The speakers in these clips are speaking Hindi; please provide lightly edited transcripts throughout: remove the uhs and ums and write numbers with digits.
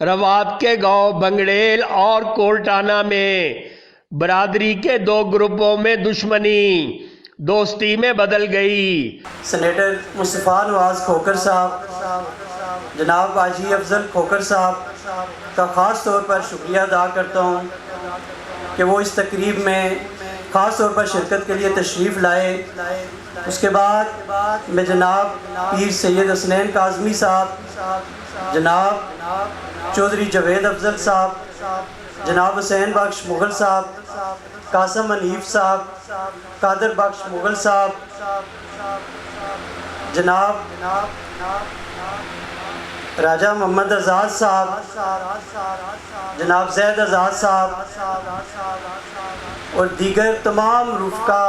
रवात के गांव बंगड़ेल और कोल्टाना में बरादरी के दो ग्रुपों में दुश्मनी दोस्ती में बदल गई। सेनेटर मुस्तफ़ा नवाज़ खोखर साहब, जनाब हाजी अफजल खोखर साहब का ख़ास तौर पर शुक्रिया अदा करता हूँ कि वो इस तकरीब में ख़ास तौर पर शिरकत के लिए तशरीफ़ लाए। उसके बाद मैं जनाब पीर सैयद हसनैन काज़मी साहब, जनाब चौधरी जवेद अफजल साहब, जनाब हुसैन बख्श मुग़ल साहब, कासम हनीफ साहब, कादर बख्श मुग़ल साहब, जनाब राजा मोहम्मद आज़ाद साहब, जनाब जैद आज़ाद साहब और दीगर तमाम रुफ़का,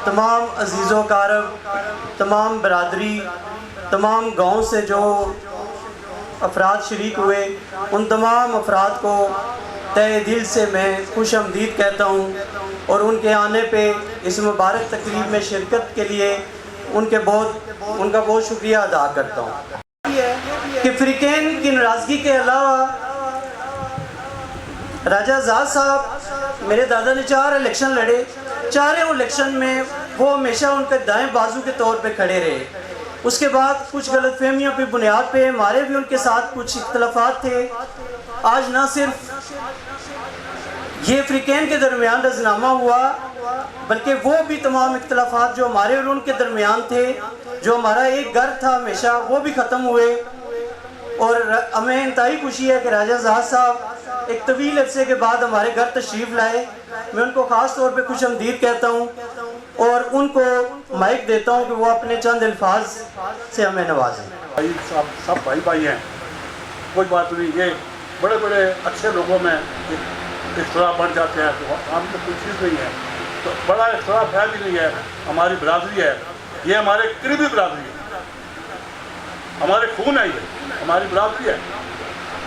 तमाम अजीज़ो कारब, तमाम बरादरी, तमाम गाँव से जो अफराद शरीक हुए, उन तमाम अफराद को तहे दिल से मैं खुश आमदीद कहता हूँ और उनके आने पे इस मुबारक तकरीब में शिरकत के लिए उनका बहुत शुक्रिया अदा करता हूँ कि फ़रीक़ैन की नाराज़गी के अलावा राजा आज़ाद साहब, मेरे दादा ने 4 इलेक्शन लड़े, चारों इलेक्शन में वो हमेशा उनके दाएं बाजू के तौर पे खड़े रहे। उसके बाद कुछ गलतफहमियों पे बुनियाद पे हमारे भी उनके साथ कुछ इख्तलाफात थे। आज ना सिर्फ ये फ़रीक़ैन के दरमियान रज़नामा हुआ, बल्कि वो भी तमाम इख्तलाफात जो हमारे और उनके दरमियान थे, जो हमारा एक घर था हमेशा, वो भी ख़त्म हुए। और हमें इंतहाई खुशी है कि राजा आज़ाद साहब एक तवील अरसे के बाद हमारे घर तशरीफ़ लाए। मैं उनको ख़ास तौर पे खुश आमदीद कहता हूँ और उनको माइक देता हूँ कि वो अपने चंद अल्फाज से हमें नवाजें। भाई साहब सब भाई हैं, कोई बात नहीं। ये बड़े बड़े अच्छे लोगों में इख्तलाफ बढ़ जाते हैं तो हम तो कोई चीज़ नहीं है, तो बड़ा इख्तलाफ है भी नहीं है। हमारी बरादरी है, ये हमारे करीबी बरादरी है, हमारे खून है, ये हमारी बरादरी है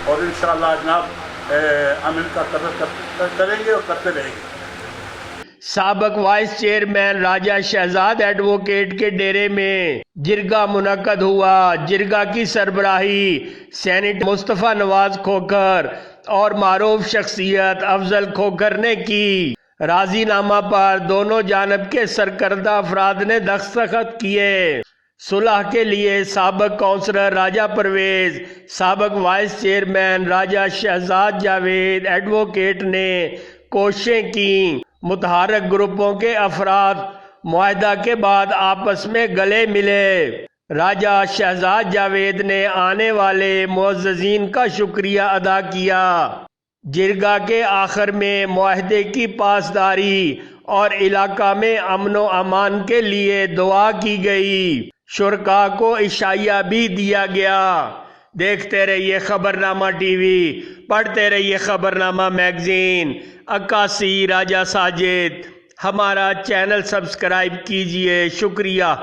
और इंशाअल्लाह जनाब हम इनका कदर करेंगे और करते रहेंगे। साबक वाइस चेयरमैन राजा शहजाद एडवोकेट के डेरे में जिरगा मुनक्कद हुआ। जिरगा की सरबराही सेनेटर मुस्तफ़ा नवाज़ खोखर और मारूफ शख्सियत अफजल खोखर ने की। राजीनामा पर दोनों जानब के सरकर्दा अफराद ने दस्तखत किए। सुलह के लिए साबक काउंसलर राजा परवेज, साबक वाइस चेयरमैन राजा शहजाद जावेद एडवोकेट ने कोशिशें की। मुतहारक ग्रुपों के अफराद मुआहदा के बाद आपस में गले मिले। राजा शहजाद जावेद ने आने वाले मुअज़्ज़ज़ीन का शुक्रिया अदा किया। जिरगा के आखिर में मुआहदे की पासदारी और इलाका में अमन व अमान के लिए दुआ की गई। शुरका को इशाया भी दिया गया। देखते रहिए खबरनामा टीवी, पढ़ते रहिए खबरनामा मैगजीन। अक्कासी राजा साजिद, हमारा चैनल सब्सक्राइब कीजिए। शुक्रिया।